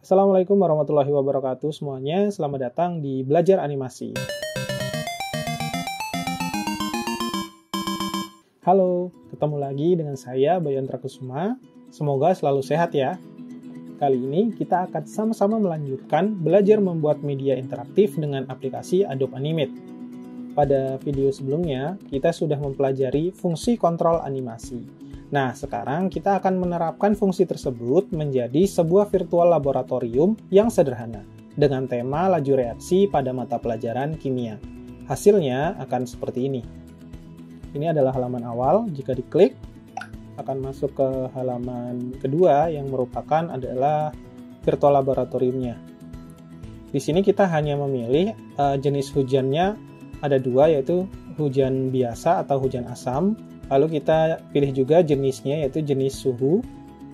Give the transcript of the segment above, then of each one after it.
Assalamualaikum warahmatullahi wabarakatuh semuanya, selamat datang di Belajar Animasi. Halo, ketemu lagi dengan saya Bayu Antra Kusuma. Semoga selalu sehat ya. Kali ini kita akan sama-sama melanjutkan belajar membuat media interaktif dengan aplikasi Adobe Animate. Pada video sebelumnya, kita sudah mempelajari fungsi kontrol animasi. Nah, sekarang kita akan menerapkan fungsi tersebut menjadi sebuah virtual laboratorium yang sederhana, dengan tema laju reaksi pada mata pelajaran kimia. Hasilnya akan seperti ini. Ini adalah halaman awal, jika diklik, akan masuk ke halaman kedua yang merupakan adalah virtual laboratoriumnya. Di sini kita hanya memilih jenis hujannya ada dua, yaitu hujan biasa atau hujan asam. Lalu kita pilih juga jenisnya, yaitu jenis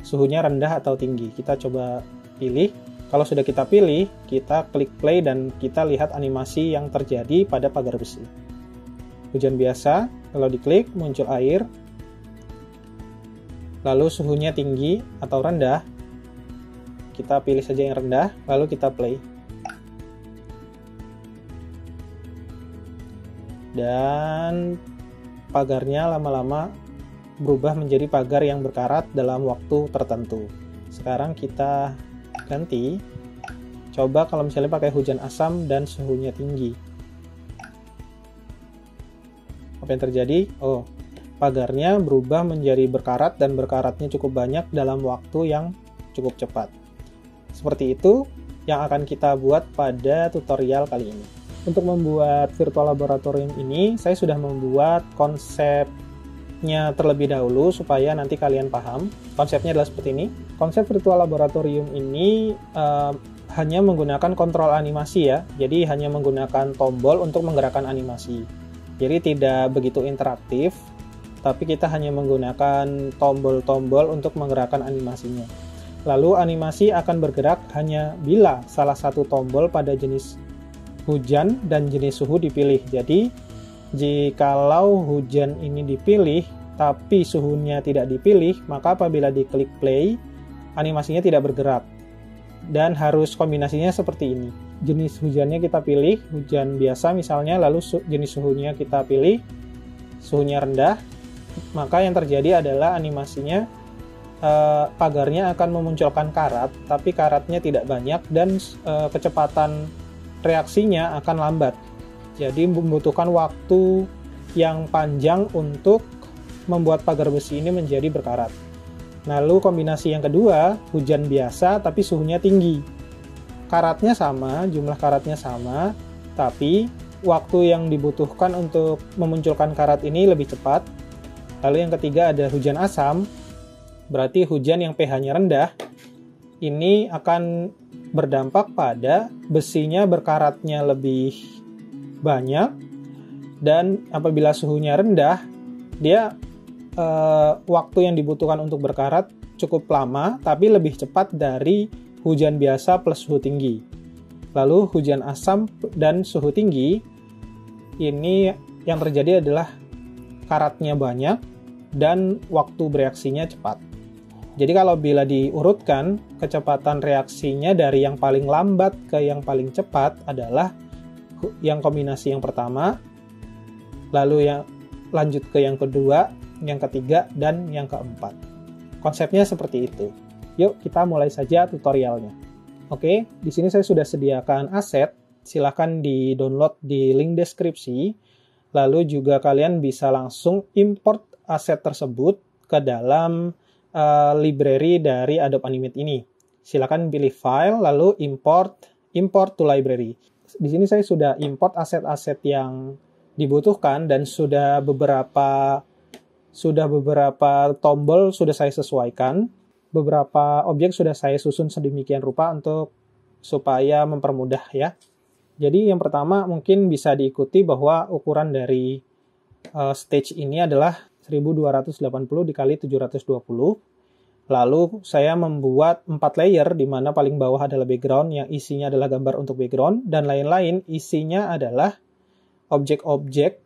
suhunya rendah atau tinggi. Kita coba pilih. Kalau sudah kita pilih, kita klik play dan kita lihat animasi yang terjadi pada pagar besi. Hujan biasa, kalau diklik muncul air. Lalu suhunya tinggi atau rendah. Kita pilih saja yang rendah, lalu kita play. Dan pagarnya lama-lama berubah menjadi pagar yang berkarat dalam waktu tertentu. Sekarang kita ganti. Coba kalau misalnya pakai hujan asam dan suhunya tinggi. Apa yang terjadi? Oh, pagarnya berubah menjadi berkarat dan berkaratnya cukup banyak dalam waktu yang cukup cepat. Seperti itu yang akan kita buat pada tutorial kali ini. Untuk membuat virtual laboratorium ini, saya sudah membuat konsepnya terlebih dahulu supaya nanti kalian paham. Konsepnya adalah seperti ini. Konsep virtual laboratorium ini hanya menggunakan kontrol animasi ya. Jadi hanya menggunakan tombol untuk menggerakkan animasi. Jadi tidak begitu interaktif, tapi kita hanya menggunakan tombol-tombol untuk menggerakkan animasinya. Lalu animasi akan bergerak hanya bila salah satu tombol pada jenis hujan dan jenis suhu dipilih. Jadi, jikalau hujan ini dipilih, tapi suhunya tidak dipilih, maka apabila diklik play, animasinya tidak bergerak. Dan harus kombinasinya seperti ini. Jenis hujannya kita pilih, hujan biasa misalnya, lalu jenis suhunya kita pilih, suhunya rendah, maka yang terjadi adalah animasinya, pagarnya akan memunculkan karat, tapi karatnya tidak banyak, dan kecepatan reaksinya akan lambat. Jadi membutuhkan waktu yang panjang untuk membuat pagar besi ini menjadi berkarat. Lalu kombinasi yang kedua, hujan biasa tapi suhunya tinggi. Karatnya sama, jumlah karatnya sama, tapi waktu yang dibutuhkan untuk memunculkan karat ini lebih cepat. Lalu yang ketiga ada hujan asam, berarti hujan yang pH-nya rendah. Ini akan berdampak pada besinya berkaratnya lebih banyak, dan apabila suhunya rendah, dia waktu yang dibutuhkan untuk berkarat cukup lama, tapi lebih cepat dari hujan biasa plus suhu tinggi. Lalu hujan asam dan suhu tinggi, ini yang terjadi adalah karatnya banyak dan waktu bereaksinya cepat. Jadi kalau bila diurutkan, kecepatan reaksinya dari yang paling lambat ke yang paling cepat adalah yang kombinasi yang pertama, lalu yang lanjut ke yang kedua, yang ketiga, dan yang keempat. Konsepnya seperti itu. Yuk kita mulai saja tutorialnya. Oke, di sini saya sudah sediakan aset, silahkan di-download di link deskripsi, lalu juga kalian bisa langsung import aset tersebut ke dalam library dari Adobe Animate ini. Silakan pilih file lalu import to library. Di sini saya sudah import aset-aset yang dibutuhkan dan sudah beberapa tombol sudah saya sesuaikan. Beberapa objek sudah saya susun sedemikian rupa supaya mempermudah ya. Jadi yang pertama mungkin bisa diikuti bahwa ukuran dari stage ini adalah 1280 dikali 720. Lalu saya membuat 4 layer, di mana paling bawah adalah background yang isinya adalah gambar untuk background, dan lain-lain isinya adalah objek-objek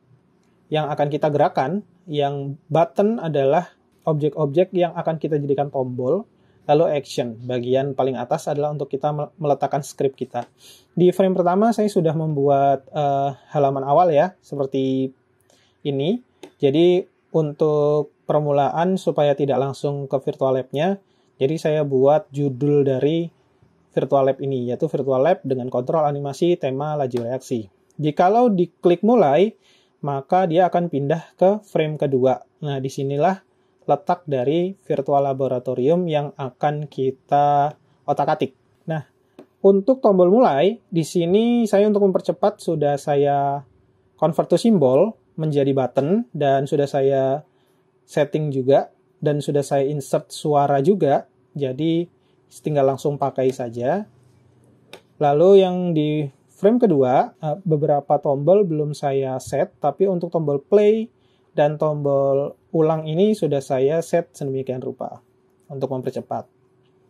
yang akan kita gerakan. Yang button adalah objek-objek yang akan kita jadikan tombol, lalu action. Bagian paling atas adalah untuk kita meletakkan script kita. Di frame pertama saya sudah membuat halaman awal ya, seperti ini. Jadi untuk permulaan supaya tidak langsung ke virtual lab-nya, jadi saya buat judul dari virtual lab ini, yaitu virtual lab dengan kontrol animasi, tema, laju reaksi. Jikalau diklik mulai, maka dia akan pindah ke frame kedua. Nah, disinilah letak dari virtual laboratorium yang akan kita otak-atik. Nah, untuk tombol mulai, di sini saya untuk mempercepat sudah saya convert to symbol menjadi button, dan sudah saya setting juga, dan sudah saya insert suara juga, jadi tinggal langsung pakai saja. Lalu yang di frame kedua, beberapa tombol belum saya set, tapi untuk tombol play dan tombol ulang ini sudah saya set sedemikian rupa untuk mempercepat.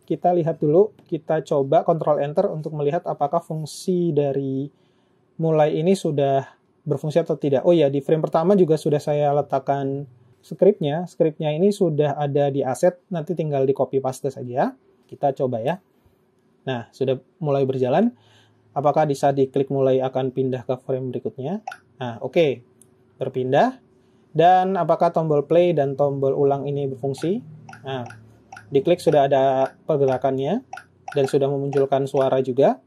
Kita lihat dulu, kita coba Ctrl Enter untuk melihat apakah fungsi dari mulai ini sudah berfungsi atau tidak. Oh ya, di frame pertama juga sudah saya letakkan scriptnya. Scriptnya ini sudah ada di aset, nanti tinggal di copy paste saja. Kita coba ya. Nah, sudah mulai berjalan. Apakah di saat diklik mulai akan pindah ke frame berikutnya? Nah, oke. Berpindah. Dan apakah tombol play dan tombol ulang ini berfungsi? Nah, diklik sudah ada pergerakannya dan sudah memunculkan suara juga.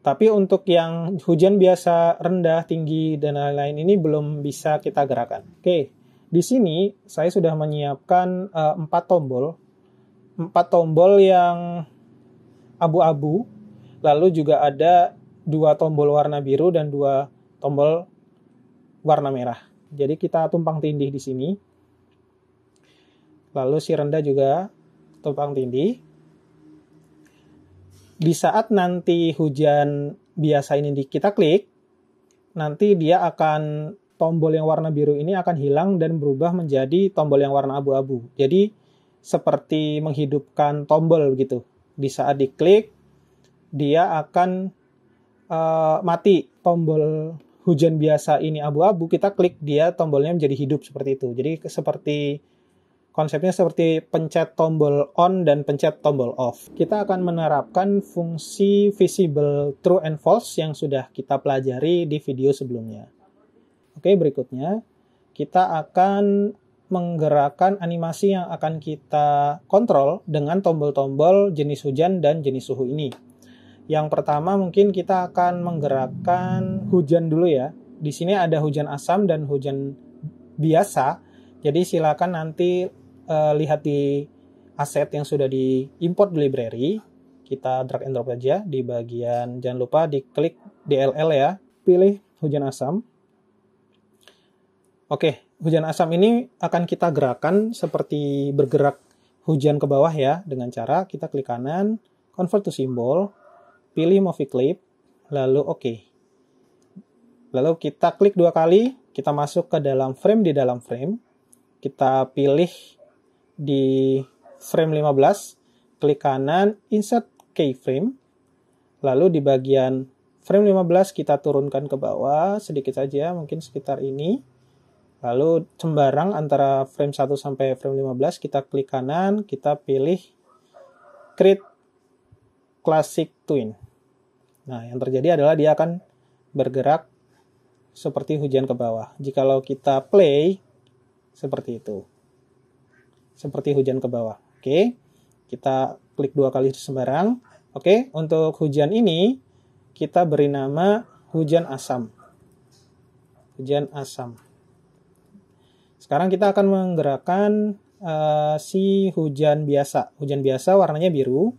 Tapi untuk yang hujan biasa, rendah, tinggi, dan lain-lain ini belum bisa kita gerakan. Oke. Di sini saya sudah menyiapkan 4 tombol. 4 tombol yang abu-abu, lalu juga ada 2 tombol warna biru dan 2 tombol warna merah. Jadi kita tumpang tindih di sini. Lalu si rendah juga tumpang tindih. Di saat nanti hujan biasa ini kita klik, nanti dia akan tombol yang warna biru ini akan hilang dan berubah menjadi tombol yang warna abu-abu. Jadi seperti menghidupkan tombol begitu. Di saat diklik, dia akan mati. Tombol hujan biasa ini abu-abu, kita klik dia tombolnya menjadi hidup seperti itu. Jadi seperti konsepnya seperti pencet tombol on dan pencet tombol off. Kita akan menerapkan fungsi visible true and false yang sudah kita pelajari di video sebelumnya. Oke, berikutnya kita akan menggerakkan animasi yang akan kita kontrol dengan tombol-tombol jenis hujan dan jenis suhu ini. Yang pertama mungkin kita akan menggerakkan hujan dulu ya. Di sini ada hujan asam dan hujan biasa. Jadi silakan nanti lihat di aset yang sudah diimport di library. Kita drag and drop aja di bagian, jangan lupa diklik DLL ya. Pilih hujan asam. Oke, hujan asam ini akan kita gerakan seperti bergerak hujan ke bawah ya, dengan cara kita klik kanan, convert to symbol, pilih movie clip, lalu oke. Lalu kita klik 2 kali, kita masuk ke dalam frame di dalam frame, kita pilih di frame 15, klik kanan, insert keyframe, lalu di bagian frame 15 kita turunkan ke bawah sedikit saja, mungkin sekitar ini. Lalu sembarang antara frame 1 sampai frame 15 kita klik kanan, kita pilih Create Classic Twin. Nah, yang terjadi adalah dia akan bergerak seperti hujan ke bawah. Jikalau kita play, seperti itu. Seperti hujan ke bawah. Oke, kita klik 2 kali sembarang. Oke, untuk hujan ini, kita beri nama hujan asam. Hujan asam. Sekarang kita akan menggerakkan si hujan biasa. Hujan biasa warnanya biru.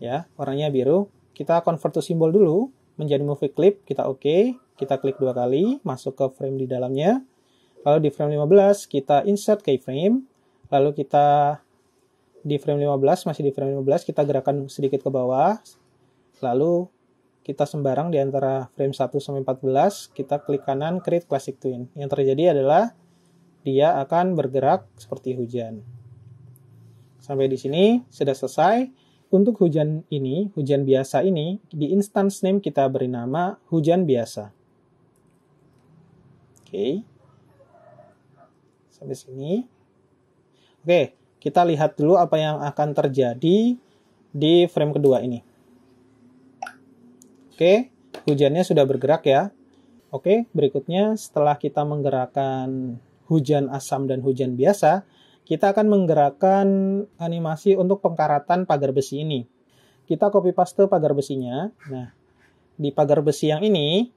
Ya, warnanya biru. Kita convert to symbol dulu menjadi movie clip, kita oke. Kita klik 2 kali, masuk ke frame di dalamnya. Lalu di frame 15 kita insert keyframe. Lalu kita di frame 15, masih di frame 15 kita gerakan sedikit ke bawah. Lalu kita sembarang di antara frame 1 sampai 14, kita klik kanan create classic twin. Yang terjadi adalah dia akan bergerak seperti hujan. Sampai di sini sudah selesai. Untuk hujan ini, hujan biasa ini, di instance name kita beri nama hujan biasa. Oke. Sampai sini. Oke, kita lihat dulu apa yang akan terjadi di frame kedua ini. Oke, hujannya sudah bergerak ya. Oke, berikutnya setelah kita menggerakkan hujan asam dan hujan biasa, kita akan menggerakkan animasi untuk pengkaratan pagar besi ini. Kita copy paste pagar besinya. Nah, di pagar besi yang ini,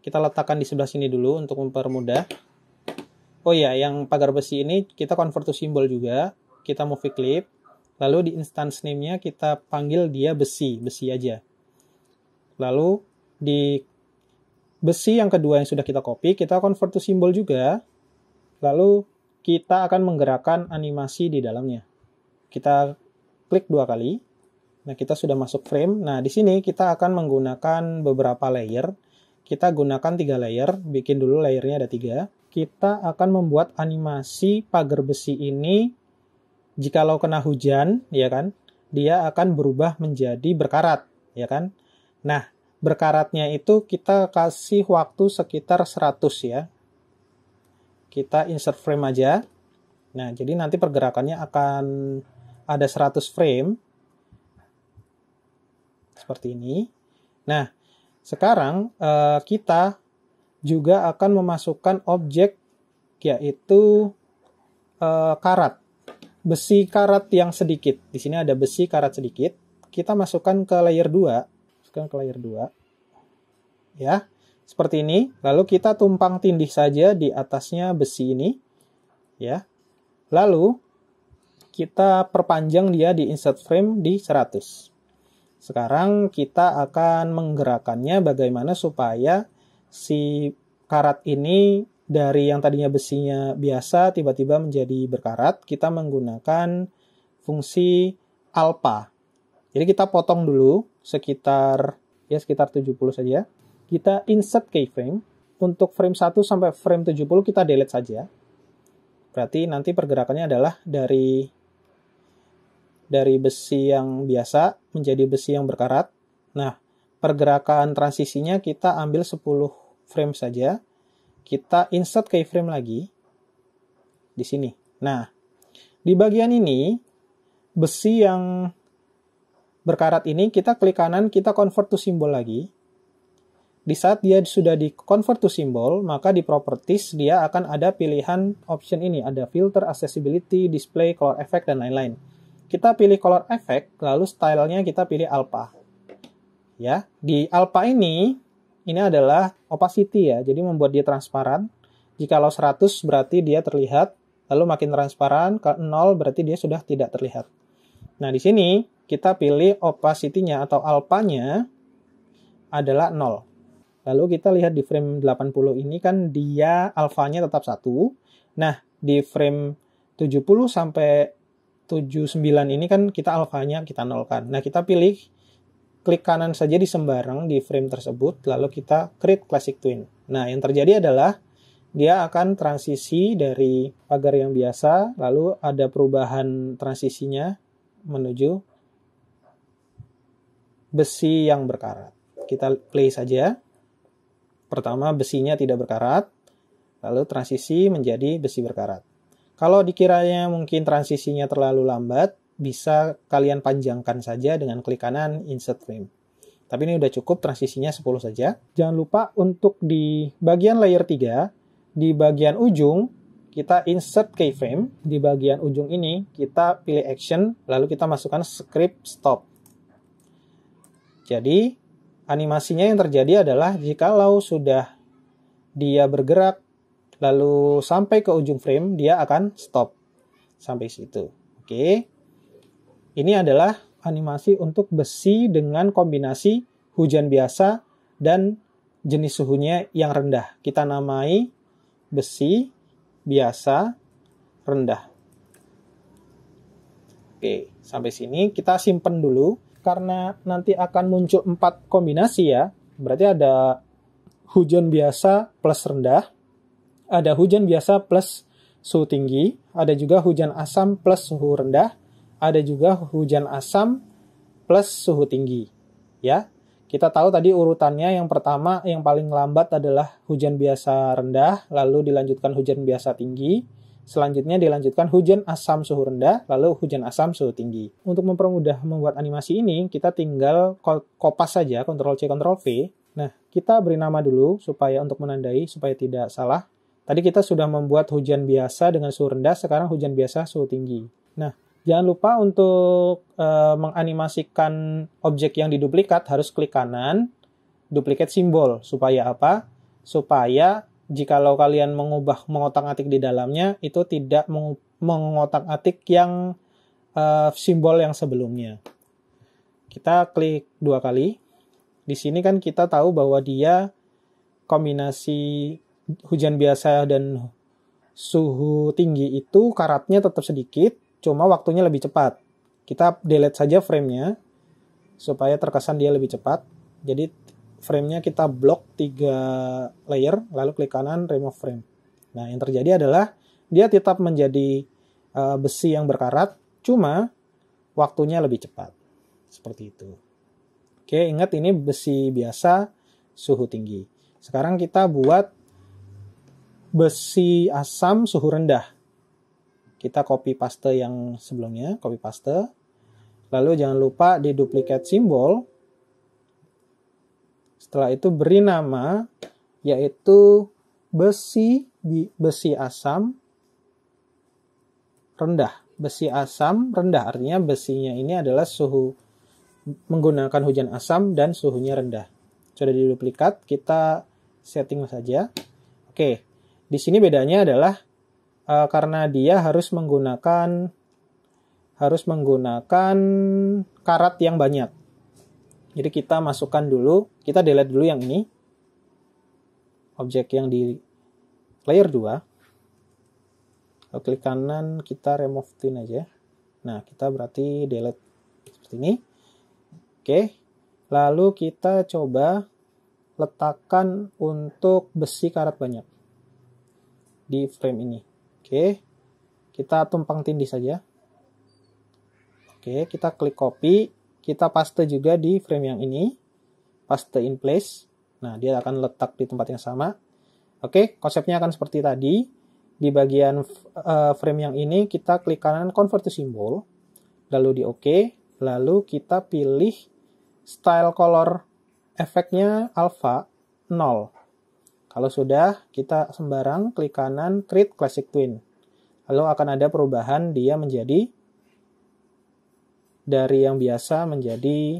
kita letakkan di sebelah sini dulu untuk mempermudah. Oh ya, yang pagar besi ini kita convert to symbol juga. Kita movie clip. Lalu di instance name-nya kita panggil dia besi aja. Lalu di besi yang kedua yang sudah kita copy, kita convert to symbol juga. Lalu kita akan menggerakkan animasi di dalamnya. Kita klik 2 kali. Nah, kita sudah masuk frame. Nah, di sini kita akan menggunakan beberapa layer. Kita gunakan 3 layer. Bikin dulu layernya ada 3. Kita akan membuat animasi pagar besi ini. Jikalau kena hujan, ya kan, dia akan berubah menjadi berkarat, ya kan. Nah, berkaratnya itu kita kasih waktu sekitar 100 ya. Kita insert frame aja. Nah, jadi nanti pergerakannya akan ada 100 frame. Seperti ini. Nah, sekarang kita juga akan memasukkan objek, yaitu karat. Besi karat yang sedikit. Di sini ada besi karat sedikit. Kita masukkan ke layer 2. Masukkan ke layer 2. Ya. Seperti ini, lalu kita tumpang tindih saja di atasnya besi ini, ya. Lalu, kita perpanjang dia di insert frame di 100. Sekarang kita akan menggerakkannya bagaimana supaya si karat ini dari yang tadinya besinya biasa tiba-tiba menjadi berkarat. Kita menggunakan fungsi alpha. Jadi kita potong dulu sekitar 70 saja. Kita insert keyframe. Untuk frame 1 sampai frame 70 kita delete saja. Berarti nanti pergerakannya adalah dari besi yang biasa menjadi besi yang berkarat. Nah, pergerakan transisinya kita ambil 10 frame saja. Kita insert keyframe lagi di sini. Nah, di bagian ini besi yang berkarat ini kita klik kanan, kita convert to symbol lagi. Di saat dia sudah di convert to symbol, maka di properties dia akan ada pilihan option ini, ada filter, accessibility, display, color effect, dan lain-lain. Kita pilih color effect, lalu stylenya kita pilih alpha. Ya, di alpha ini adalah opacity ya, jadi membuat dia transparan. Jikalau 100 berarti dia terlihat, lalu makin transparan, ke 0 berarti dia sudah tidak terlihat. Nah, di sini kita pilih opacity-nya atau alpha-nya adalah 0. Lalu kita lihat di frame 80 ini kan dia alfanya tetap 1. Nah, di frame 70 sampai 79 ini kan kita alfanya kita nolkan. Nah, kita pilih klik kanan saja di sembarang di frame tersebut, lalu kita create classic twin. Nah, yang terjadi adalah dia akan transisi dari pagar yang biasa, lalu ada perubahan transisinya menuju besi yang berkarat. Kita play saja. Pertama, besinya tidak berkarat, lalu transisi menjadi besi berkarat. Kalau dikiranya mungkin transisinya terlalu lambat, bisa kalian panjangkan saja dengan klik kanan insert frame. Tapi ini udah cukup, transisinya 10 saja. Jangan lupa untuk di bagian layer 3, di bagian ujung, kita insert keyframe. Di bagian ujung ini, kita pilih action, lalu kita masukkan script stop. Jadi, animasinya yang terjadi adalah jikalau sudah dia bergerak lalu sampai ke ujung frame, dia akan stop sampai situ. Oke. Ini adalah animasi untuk besi dengan kombinasi hujan biasa dan jenis suhunya yang rendah. Kita namai besi biasa rendah. Oke, sampai sini kita simpen dulu. Karena nanti akan muncul 4 kombinasi ya, berarti ada hujan biasa plus rendah, ada hujan biasa plus suhu tinggi, ada juga hujan asam plus suhu rendah, ada juga hujan asam plus suhu tinggi. Ya, kita tahu tadi urutannya yang pertama, yang paling lambat adalah hujan biasa rendah, lalu dilanjutkan hujan biasa tinggi, Selanjutnya dilanjutkan hujan asam suhu rendah, lalu hujan asam suhu tinggi. Untuk mempermudah membuat animasi ini, kita tinggal kopas saja, Ctrl-C, Ctrl-V. Nah, kita beri nama dulu supaya untuk menandai, supaya tidak salah. Tadi kita sudah membuat hujan biasa dengan suhu rendah, sekarang hujan biasa suhu tinggi. Nah, jangan lupa untuk menganimasikan objek yang diduplikat, harus klik kanan, duplicate simbol. Supaya apa? Supaya jikalau kalian mengotak-atik di dalamnya, itu tidak mengotak-atik yang simbol yang sebelumnya. Kita klik 2 kali. Di sini kan kita tahu bahwa dia kombinasi hujan biasa dan suhu tinggi itu karatnya tetap sedikit, cuma waktunya lebih cepat. Kita delete saja framenya, supaya terkesan dia lebih cepat. Jadi framenya kita blok 3 layer, lalu klik kanan remove frame. Nah, yang terjadi adalah dia tetap menjadi besi yang berkarat, cuma waktunya lebih cepat. Seperti itu. Oke, ingat ini besi biasa suhu tinggi. Sekarang kita buat besi asam suhu rendah. Kita copy paste yang sebelumnya, copy paste. Lalu jangan lupa di duplicate simbol. Setelah itu beri nama, yaitu besi asam rendah. Besi asam rendah, artinya besinya ini adalah suhu menggunakan hujan asam dan suhunya rendah. Sudah diduplikat, kita setting saja. Oke, di sini bedanya adalah karena dia harus menggunakan karat yang banyak. Jadi kita masukkan dulu, kita delete dulu yang ini. Objek yang di layer 2. Lalu klik kanan, kita remove thin aja. Nah, kita berarti delete seperti ini. Oke. Lalu kita coba letakkan untuk besi karat banyak di frame ini. Oke. Kita tumpang tindih saja. Oke, kita klik copy. Kita paste juga di frame yang ini. Paste in place. Nah, dia akan letak di tempat yang sama. Oke, konsepnya akan seperti tadi. Di bagian frame yang ini, kita klik kanan convert to symbol. Lalu di OK. Lalu kita pilih style color efeknya alpha 0. Kalau sudah, kita sembarang klik kanan create classic twin. Lalu akan ada perubahan dia menjadi dari yang biasa menjadi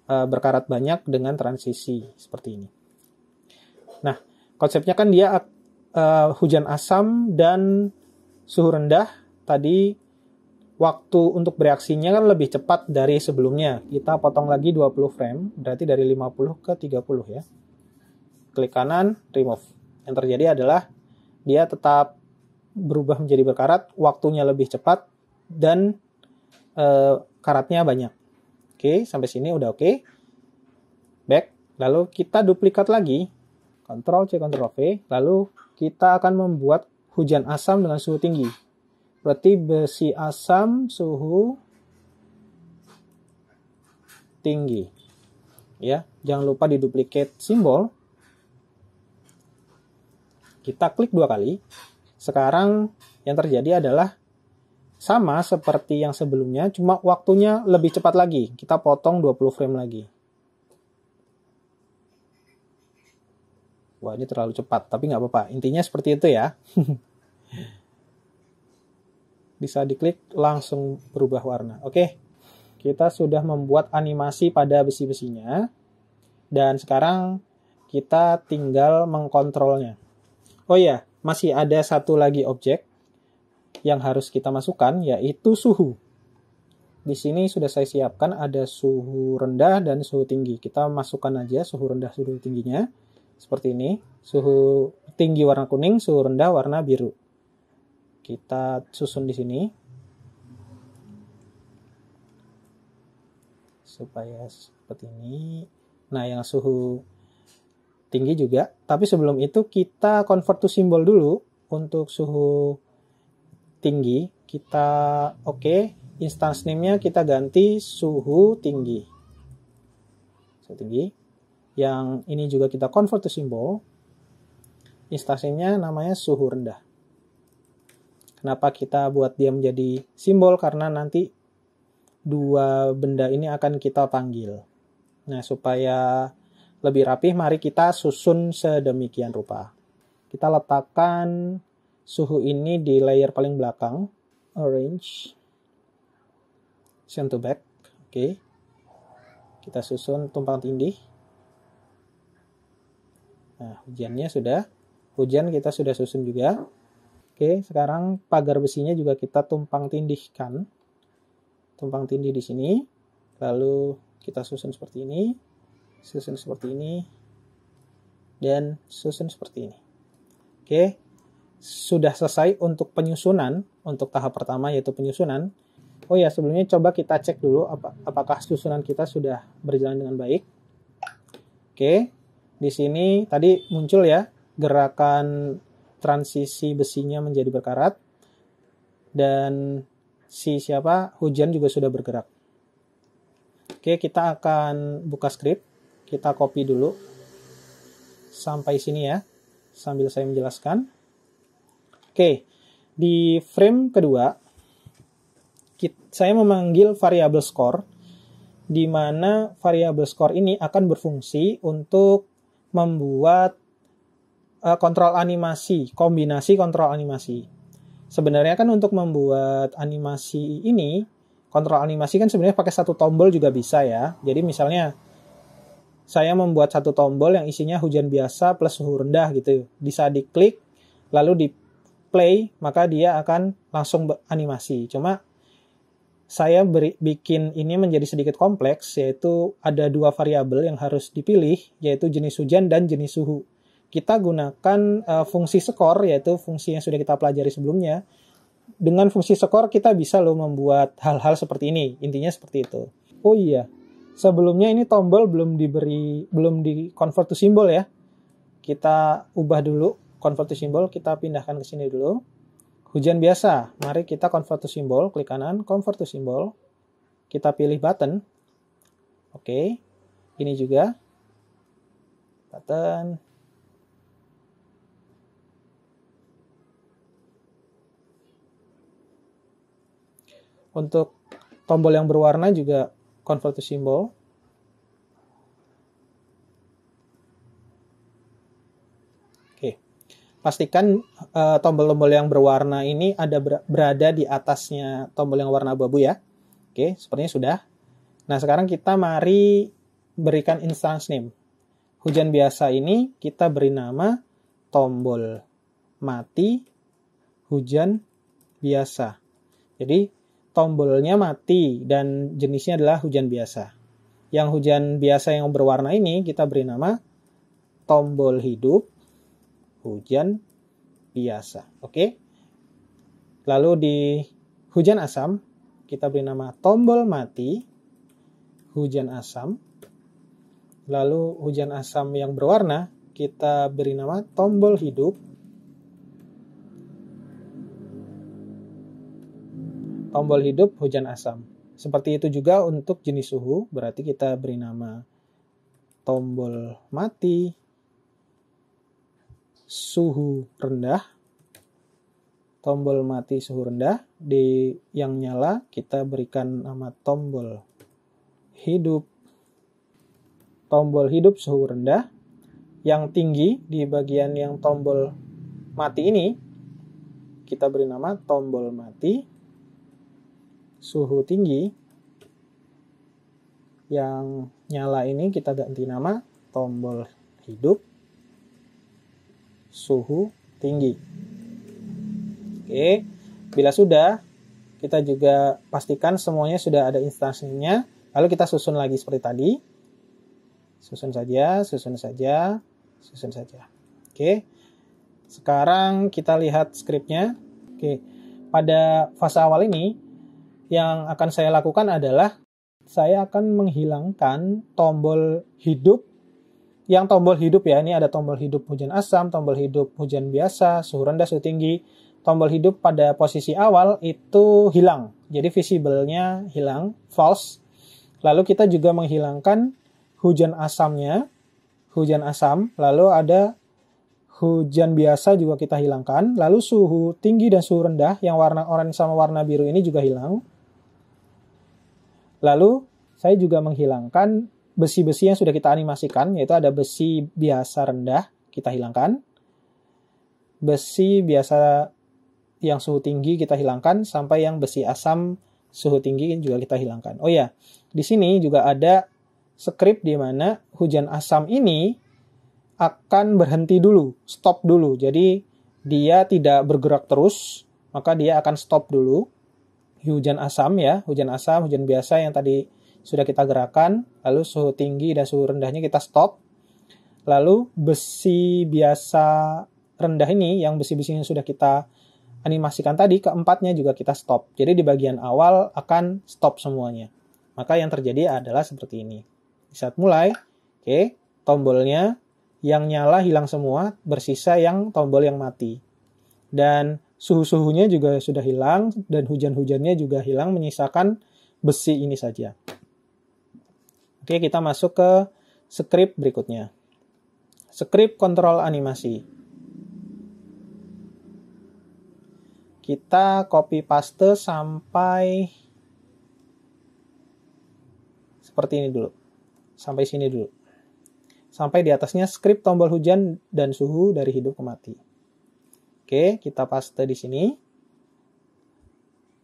berkarat banyak dengan transisi seperti ini. Nah, konsepnya kan dia hujan asam dan suhu rendah. Tadi waktu untuk bereaksinya kan lebih cepat dari sebelumnya. Kita potong lagi 20 frame, berarti dari 50 ke 30 ya. Klik kanan, remove. Yang terjadi adalah dia tetap berubah menjadi berkarat, waktunya lebih cepat, dan karatnya banyak. Oke, sampai sini udah oke. Back. Lalu kita duplikat lagi. Ctrl-C, Ctrl-V. Lalu kita akan membuat hujan asam dengan suhu tinggi. Berarti besi asam suhu tinggi. Ya, jangan lupa di duplicate simbol. Kita klik 2 kali. Sekarang yang terjadi adalah sama seperti yang sebelumnya, cuma waktunya lebih cepat lagi. Kita potong 20 frame lagi. Wah, ini terlalu cepat, tapi nggak apa-apa. Intinya seperti itu ya. Bisa diklik, langsung berubah warna. Oke, kita sudah membuat animasi pada besi-besinya. Dan sekarang kita tinggal mengkontrolnya. Oh iya, masih ada satu lagi objek yang harus kita masukkan, yaitu suhu. Di sini sudah saya siapkan ada suhu rendah dan suhu tinggi. Kita masukkan aja suhu rendah, suhu tingginya. Seperti ini. Suhu tinggi warna kuning, suhu rendah warna biru. Kita susun di sini. Supaya seperti ini. Nah, yang suhu tinggi juga. Tapi sebelum itu kita convert to symbol dulu. Untuk suhu tinggi, kita oke. Instance name-nya kita ganti suhu tinggi. Suhu tinggi. Yang ini juga kita convert to symbol. Instance name-nya namanya suhu rendah. Kenapa kita buat dia menjadi simbol? Karena nanti dua benda ini akan kita panggil. Nah, supaya lebih rapih, mari kita susun sedemikian rupa. Kita letakkan suhu ini di layer paling belakang. Arrange. Send to back. Oke. Kita susun tumpang tindih. Nah, hujannya sudah. Hujan kita sudah susun juga. Oke, sekarang pagar besinya juga kita tumpang tindihkan. Tumpang tindih di sini. Lalu kita susun seperti ini. Susun seperti ini. Dan susun seperti ini. Oke, sudah selesai untuk penyusunan. Untuk tahap pertama yaitu penyusunan. Oh ya, sebelumnya coba kita cek dulu apakah susunan kita sudah berjalan dengan baik. Oke, di sini tadi muncul ya gerakan transisi besinya menjadi berkarat. Dan hujan juga sudah bergerak. Oke, kita akan buka script. Kita copy dulu sampai sini ya, sambil saya menjelaskan. Oke, di frame kedua, saya memanggil variabel score, di mana variabel score ini akan berfungsi untuk membuat kontrol animasi, kombinasi kontrol animasi. Sebenarnya kan untuk membuat animasi ini, kontrol animasi kan sebenarnya pakai satu tombol juga bisa ya. Jadi misalnya, saya membuat satu tombol yang isinya hujan biasa plus suhu rendah gitu. Bisa diklik, lalu di play, maka dia akan langsung animasi. Cuma saya bikin ini menjadi sedikit kompleks, yaitu ada dua variabel yang harus dipilih, yaitu jenis hujan dan jenis suhu. Kita gunakan fungsi skor, yaitu fungsi yang sudah kita pelajari sebelumnya. Dengan fungsi skor kita bisa loh membuat hal-hal seperti ini. Intinya seperti itu. Oh iya, sebelumnya ini tombol belum di convert to symbol ya. Kita ubah dulu convert to symbol, kita pindahkan ke sini dulu. Hujan biasa, mari kita convert to symbol, klik kanan, convert to symbol. Kita pilih button. Oke, ini juga. Button. Untuk tombol yang berwarna juga convert to symbol. Pastikan tombol-tombol yang berwarna ini berada di atasnya tombol yang warna abu-abu ya. Oke, sepertinya sudah. Nah, sekarang kita mari berikan instance name. Hujan biasa ini kita beri nama tombol mati hujan biasa. Jadi, tombolnya mati dan jenisnya adalah hujan biasa. Yang hujan biasa yang berwarna ini kita beri nama tombol hidup hujan biasa. Oke. Lalu di hujan asam kita beri nama tombol mati hujan asam. Lalu hujan asam yang berwarna kita beri nama tombol hidup hujan asam. Seperti itu juga untuk jenis suhu, berarti kita beri nama tombol mati suhu rendah, tombol mati suhu rendah. Di yang nyala kita berikan nama tombol hidup suhu rendah. Yang tinggi di bagian yang tombol mati ini kita beri nama tombol mati suhu tinggi. Yang nyala ini kita ganti nama tombol hidup suhu tinggi. Oke, bila sudah, kita juga pastikan semuanya sudah ada instansinya. Lalu kita susun lagi seperti tadi. Susun saja. Oke, sekarang kita lihat skripnya. Oke, pada fase awal ini, yang akan saya lakukan adalah saya akan menghilangkan tombol hidup. Yang tombol hidup ya, ini ada tombol hidup hujan asam, tombol hidup hujan biasa, suhu rendah, suhu tinggi. Tombol hidup pada posisi awal itu hilang. Jadi visible-nya hilang, false. Lalu kita juga menghilangkan hujan asamnya, hujan asam. Lalu ada hujan biasa juga kita hilangkan. Lalu suhu tinggi dan suhu rendah yang warna oranye sama warna biru ini juga hilang. Lalu saya juga menghilangkan besi-besi yang sudah kita animasikan, yaitu ada besi biasa rendah, kita hilangkan. Besi biasa yang suhu tinggi kita hilangkan, sampai yang besi asam suhu tinggi juga kita hilangkan. Oh ya, di sini juga ada script di mana hujan asam ini akan berhenti dulu, stop dulu. Jadi dia tidak bergerak terus, maka dia akan stop dulu. Hujan asam ya, hujan asam, hujan biasa yang tadi sudah kita gerakan, lalu suhu tinggi dan suhu rendahnya kita stop. Lalu besi biasa rendah ini, yang besi-besi yang sudah kita animasikan tadi, keempatnya juga kita stop. Jadi di bagian awal akan stop semuanya. Maka yang terjadi adalah seperti ini. Di saat mulai, oke, tombolnya yang nyala hilang semua, bersisa yang tombol yang mati. Dan suhu-suhunya juga sudah hilang, dan hujan-hujannya juga hilang, menyisakan besi ini saja. Oke, kita masuk ke script berikutnya. Script kontrol animasi. Kita copy paste sampai seperti ini dulu. Sampai sini dulu. Sampai di atasnya script tombol hujan dan suhu dari hidup ke mati. Oke, kita paste di sini.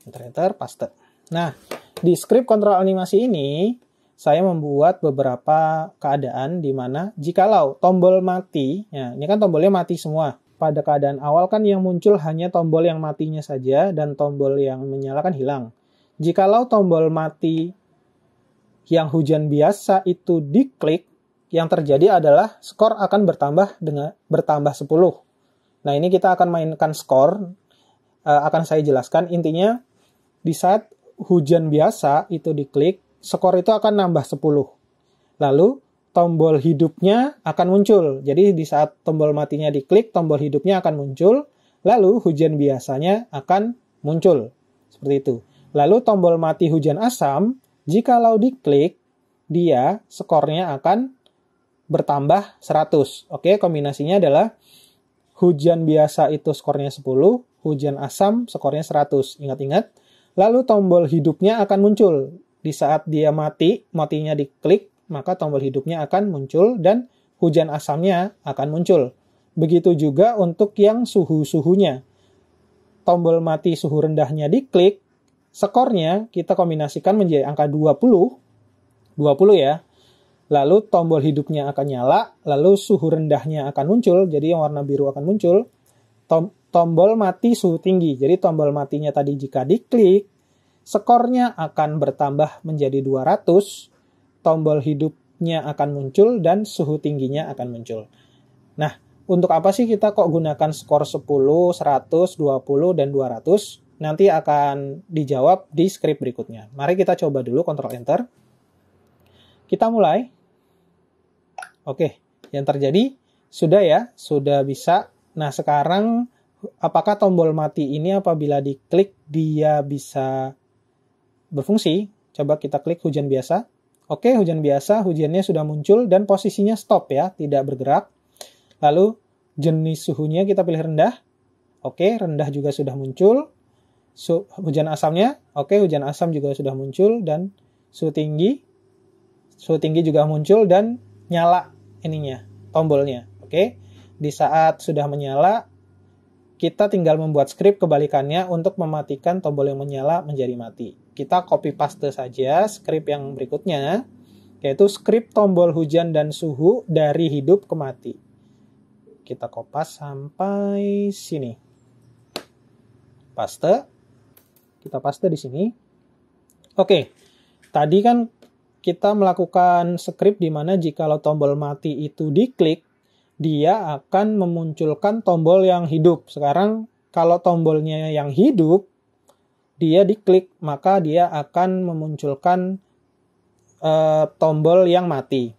Enter, paste. Nah, di script kontrol animasi ini, saya membuat beberapa keadaan di mana jikalau tombol mati, ya, ini kan tombolnya mati semua. Pada keadaan awal kan yang muncul hanya tombol yang matinya saja dan tombol yang menyala kan hilang. Jikalau tombol mati yang hujan biasa itu diklik, yang terjadi adalah skor akan bertambah 10. Nah, ini kita akan mainkan skor, akan saya jelaskan. Intinya, di saat hujan biasa itu diklik, skor itu akan nambah 10. Lalu, tombol hidupnya akan muncul. Jadi, di saat tombol matinya diklik, tombol hidupnya akan muncul. Lalu, hujan biasanya akan muncul. Seperti itu. Lalu, tombol mati hujan asam, jikalau diklik, dia skornya akan bertambah 100. Oke, kombinasinya adalah hujan biasa itu skornya 10, hujan asam skornya 100. Ingat-ingat. Lalu tombol hidupnya akan muncul. Di saat dia matinya diklik, maka tombol hidupnya akan muncul dan hujan asamnya akan muncul. Begitu juga untuk yang suhu-suhunya. Tombol mati suhu rendahnya diklik, skornya kita kombinasikan menjadi angka 20. 20 ya. Lalu tombol hidupnya akan nyala, lalu suhu rendahnya akan muncul, jadi yang warna biru akan muncul. Tombol mati suhu tinggi, jadi tombol matinya tadi jika diklik, skornya akan bertambah menjadi 200, tombol hidupnya akan muncul, dan suhu tingginya akan muncul. Nah, untuk apa sih kita kok gunakan skor 10, 100, 20, dan 200? Nanti akan dijawab di script berikutnya. Mari kita coba dulu, Ctrl Enter. Kita mulai. Oke, yang terjadi sudah ya, sudah bisa. Nah, sekarang apakah tombol mati ini apabila diklik dia bisa berfungsi? Coba kita klik hujan biasa. Oke, hujan biasa, hujannya sudah muncul dan posisinya stop ya, tidak bergerak. Lalu jenis suhunya kita pilih rendah. Oke, rendah juga sudah muncul. Hujan asamnya, oke, hujan asam juga sudah muncul dan suhu tinggi juga muncul dan nyala ininya, tombolnya. Oke. Di saat sudah menyala, kita tinggal membuat script kebalikannya untuk mematikan tombol yang menyala menjadi mati. Kita copy paste saja script yang berikutnya, yaitu script tombol hujan dan suhu dari hidup ke mati. Kita kopas sampai sini. Paste. Kita paste di sini. Oke. Tadi kan kita melakukan script di mana jikalau tombol mati itu diklik, dia akan memunculkan tombol yang hidup. Sekarang kalau tombolnya yang hidup, dia diklik, maka dia akan memunculkan tombol yang mati.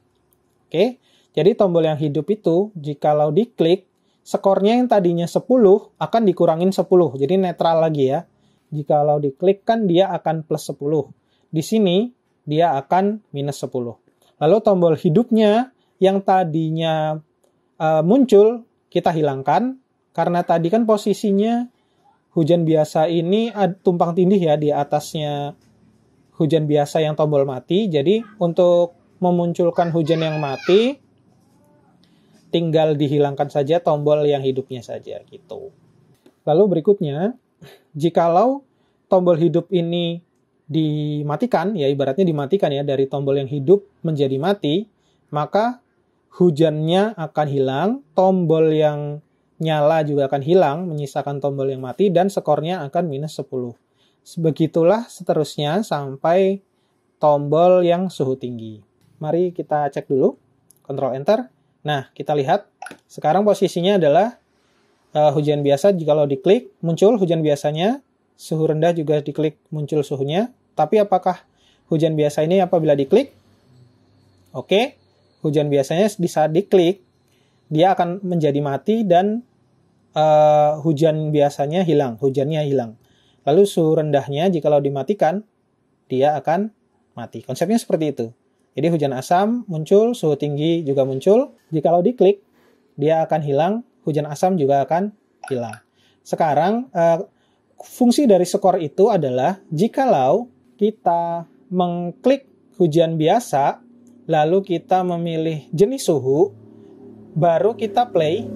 Oke, jadi tombol yang hidup itu, jikalau diklik, skornya yang tadinya 10 akan dikurangin 10, jadi netral lagi ya. Jikalau diklik kan dia akan plus 10. Di sini, dia akan minus 10. Lalu tombol hidupnya yang tadinya muncul, kita hilangkan, karena tadi kan posisinya hujan biasa ini tumpang tindih ya, di atasnya hujan biasa yang tombol mati. Jadi untuk memunculkan hujan yang mati, tinggal dihilangkan saja tombol yang hidupnya saja gitu. Lalu berikutnya, jikalau tombol hidup ini dimatikan, ya ibaratnya dimatikan ya, dari tombol yang hidup menjadi mati, maka hujannya akan hilang, tombol yang nyala juga akan hilang, menyisakan tombol yang mati, dan skornya akan minus 10. Begitulah seterusnya sampai tombol yang suhu tinggi. Mari kita cek dulu, Ctrl Enter. Nah, kita lihat, sekarang posisinya adalah hujan biasa. Jikalau diklik, muncul hujan biasanya, suhu rendah juga diklik, muncul suhunya. Tapi apakah hujan biasa ini apabila diklik? Oke, hujan biasanya di saat diklik, dia akan menjadi mati dan hujan biasanya hilang, hujannya hilang. Lalu suhu rendahnya jikalau dimatikan, dia akan mati. Konsepnya seperti itu. Jadi hujan asam muncul, suhu tinggi juga muncul. Jikalau diklik, dia akan hilang, hujan asam juga akan hilang. Sekarang, fungsi dari skor itu adalah jikalau kita mengklik hujan biasa, lalu kita memilih jenis suhu, baru kita play,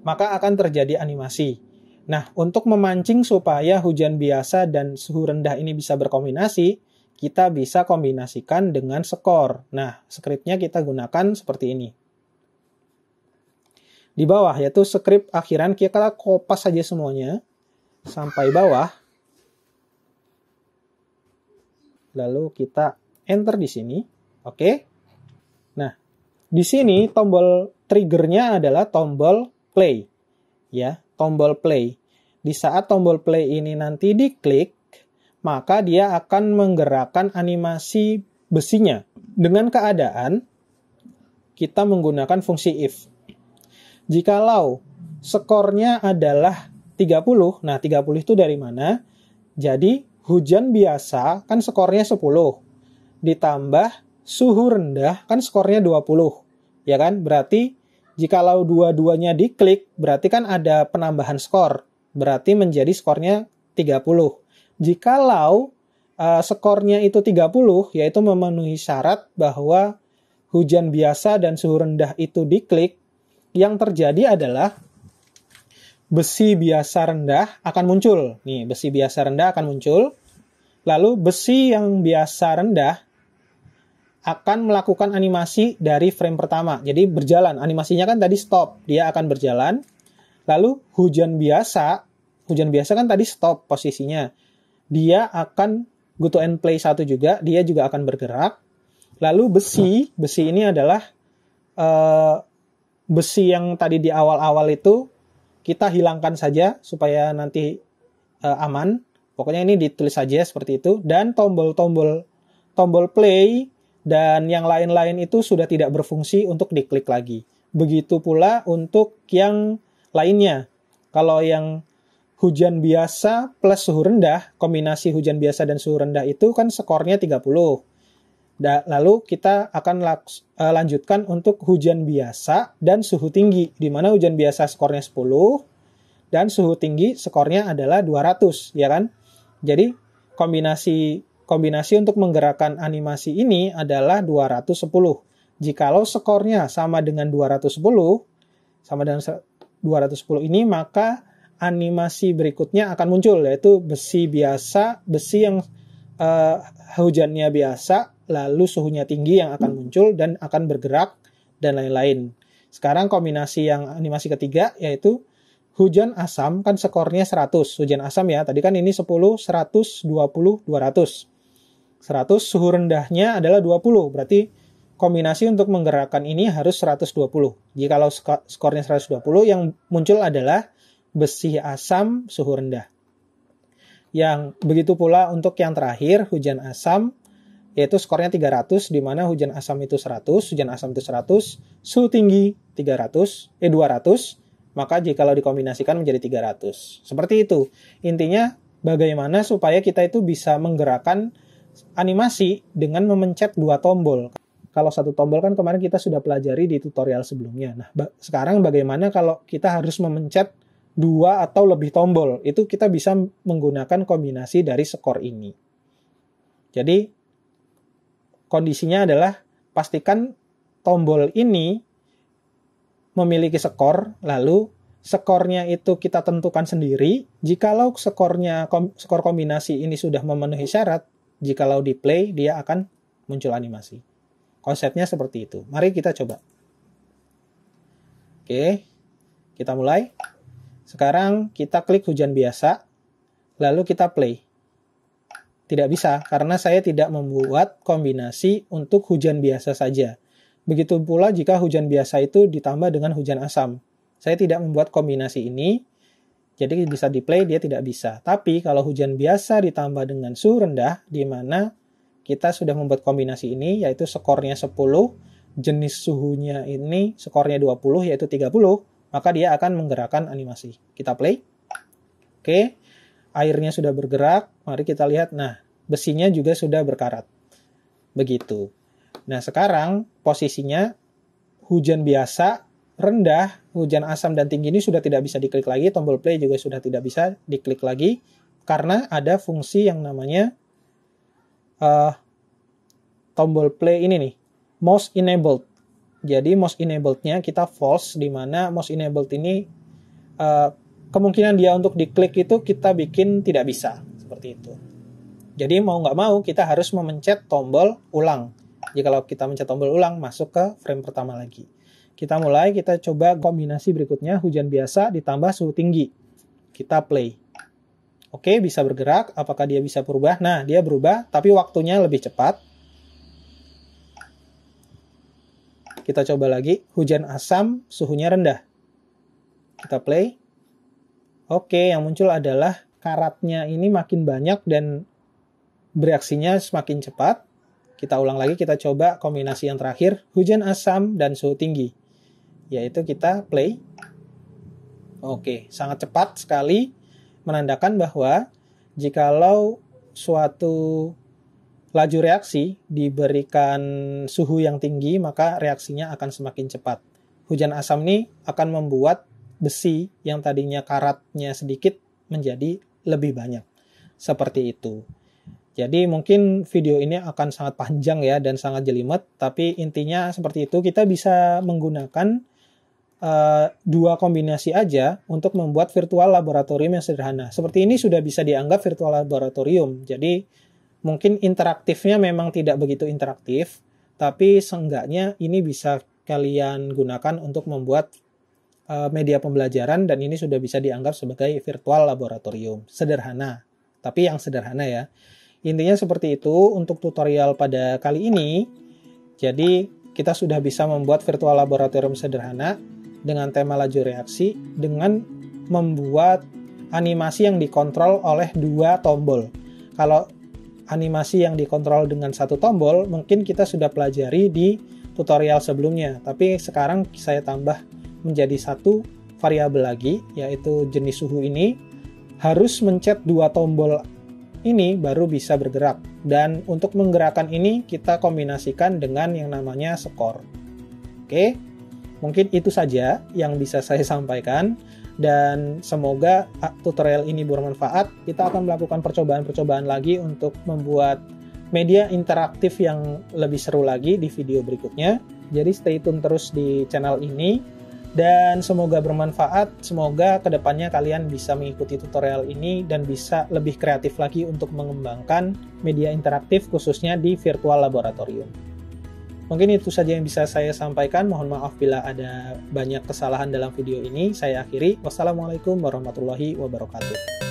maka akan terjadi animasi. Nah, untuk memancing supaya hujan biasa dan suhu rendah ini bisa berkombinasi, kita bisa kombinasikan dengan skor. Nah, skripnya kita gunakan seperti ini. Di bawah, yaitu skrip akhiran, kita kopas saja semuanya sampai bawah. Lalu kita enter di sini. Oke. Nah, di sini tombol triggernya adalah tombol play. Ya, tombol play. Di saat tombol play ini nanti diklik, maka dia akan menggerakkan animasi besinya. Dengan keadaan kita menggunakan fungsi if. Jikalau skornya adalah 30, nah 30 itu dari mana? Jadi hujan biasa kan skornya 10, ditambah suhu rendah kan skornya 20, ya kan? Berarti jikalau dua-duanya diklik, berarti kan ada penambahan skor, berarti menjadi skornya 30. Jikalau skornya itu 30, yaitu memenuhi syarat bahwa hujan biasa dan suhu rendah itu diklik, yang terjadi adalah besi biasa rendah akan muncul. Nih, besi biasa rendah akan muncul. Lalu besi yang biasa rendah akan melakukan animasi dari frame pertama. Jadi berjalan, animasinya kan tadi stop, dia akan berjalan. Lalu hujan biasa kan tadi stop posisinya. Dia akan go to end play 1 juga, dia juga akan bergerak. Lalu besi ini adalah besi yang tadi di awal-awal itu kita hilangkan saja supaya nanti aman. Pokoknya ini ditulis saja seperti itu. Dan tombol play dan yang lain-lain itu sudah tidak berfungsi untuk diklik lagi. Begitu pula untuk yang lainnya. Kalau yang hujan biasa plus suhu rendah, kombinasi hujan biasa dan suhu rendah itu kan skornya 30. Lalu kita akan lanjutkan untuk hujan biasa dan suhu tinggi, di mana hujan biasa skornya 10 dan suhu tinggi skornya adalah 200, ya kan? Jadi kombinasi untuk menggerakkan animasi ini adalah 210. Jikalau skornya sama dengan 210 ini, maka animasi berikutnya akan muncul, yaitu besi biasa, besi yang hujannya biasa, lalu suhunya tinggi yang akan muncul dan akan bergerak, dan lain-lain. Sekarang kombinasi yang animasi ketiga, yaitu hujan asam, kan skornya 100. Hujan asam ya, tadi kan ini 10, 100, 20, 200. 100, suhu rendahnya adalah 20, berarti kombinasi untuk menggerakkan ini harus 120. Jikalau skornya 120, yang muncul adalah besi asam suhu rendah. Yang begitu pula untuk yang terakhir, hujan asam, yaitu skornya 300, di mana hujan asam itu 100, hujan asam itu 100, suhu tinggi 200, maka jikalau dikombinasikan menjadi 300. Seperti itu. Intinya, bagaimana supaya kita itu bisa menggerakkan animasi dengan memencet 2 tombol. Kalau satu tombol kan kemarin kita sudah pelajari di tutorial sebelumnya. Nah, sekarang bagaimana kalau kita harus memencet 2 atau lebih tombol? Itu kita bisa menggunakan kombinasi dari skor ini. Jadi, kondisinya adalah pastikan tombol ini memiliki skor, lalu skornya itu kita tentukan sendiri. Jikalau skor kombinasi ini sudah memenuhi syarat, jikalau di play, dia akan muncul animasi. Konsepnya seperti itu. Mari kita coba. Oke, kita mulai. Sekarang kita klik hujan biasa, lalu kita play. Tidak bisa, karena saya tidak membuat kombinasi untuk hujan biasa saja. Begitu pula jika hujan biasa itu ditambah dengan hujan asam. Saya tidak membuat kombinasi ini, jadi bisa di play, dia tidak bisa. Tapi kalau hujan biasa ditambah dengan suhu rendah, di mana kita sudah membuat kombinasi ini, yaitu skornya 10, jenis suhunya ini skornya 20, yaitu 30, maka dia akan menggerakkan animasi. Kita play. Oke, airnya sudah bergerak, mari kita lihat. Nah, besinya juga sudah berkarat. Begitu. Nah, sekarang posisinya hujan biasa, rendah, hujan asam, dan tinggi ini sudah tidak bisa diklik lagi, tombol play juga sudah tidak bisa diklik lagi, karena ada fungsi yang namanya tombol play ini nih, mouse enabled. Jadi mouse enabled-nya kita false, di mana mouse enabled ini kemungkinan dia untuk diklik itu kita bikin tidak bisa, seperti itu. Jadi mau nggak mau kita harus memencet tombol ulang. Jikalau kita mencet tombol ulang, masuk ke frame pertama lagi. Kita mulai, kita coba kombinasi berikutnya, hujan biasa ditambah suhu tinggi. Kita play. Oke, bisa bergerak. Apakah dia bisa berubah? Nah, dia berubah, tapi waktunya lebih cepat. Kita coba lagi, hujan asam, suhunya rendah. Kita play. Oke, yang muncul adalah karatnya ini makin banyak dan bereaksinya semakin cepat. Kita ulang lagi, kita coba kombinasi yang terakhir, hujan asam dan suhu tinggi. Yaitu kita play. Oke, sangat cepat sekali, menandakan bahwa jikalau suatu laju reaksi diberikan suhu yang tinggi, maka reaksinya akan semakin cepat. Hujan asam ini akan membuat besi yang tadinya karatnya sedikit menjadi lebih banyak. Seperti itu. Jadi mungkin video ini akan sangat panjang ya dan sangat jelimet, tapi intinya seperti itu. Kita bisa menggunakan dua kombinasi aja untuk membuat virtual laboratorium yang sederhana. Seperti ini sudah bisa dianggap virtual laboratorium. Jadi mungkin interaktifnya memang tidak begitu interaktif, tapi seenggaknya ini bisa kalian gunakan untuk membuat media pembelajaran, dan ini sudah bisa dianggap sebagai virtual laboratorium. Sederhana, tapi yang sederhana ya. Intinya seperti itu untuk tutorial pada kali ini. Jadi kita sudah bisa membuat virtual laboratorium sederhana dengan tema laju reaksi dengan membuat animasi yang dikontrol oleh dua tombol. Kalau animasi yang dikontrol dengan satu tombol mungkin kita sudah pelajari di tutorial sebelumnya, tapi sekarang saya tambah menjadi satu variabel lagi, yaitu jenis suhu ini harus mencet dua tombol ini baru bisa bergerak. Dan untuk menggerakkan ini kita kombinasikan dengan yang namanya skor. Oke, mungkin itu saja yang bisa saya sampaikan, dan semoga tutorial ini bermanfaat. Kita akan melakukan percobaan-percobaan lagi untuk membuat media interaktif yang lebih seru lagi di video berikutnya. Jadi stay tune terus di channel ini. Dan semoga bermanfaat, semoga kedepannya kalian bisa mengikuti tutorial ini dan bisa lebih kreatif lagi untuk mengembangkan media interaktif khususnya di virtual laboratorium. Mungkin itu saja yang bisa saya sampaikan, mohon maaf bila ada banyak kesalahan dalam video ini. Saya akhiri, wassalamualaikum warahmatullahi wabarakatuh.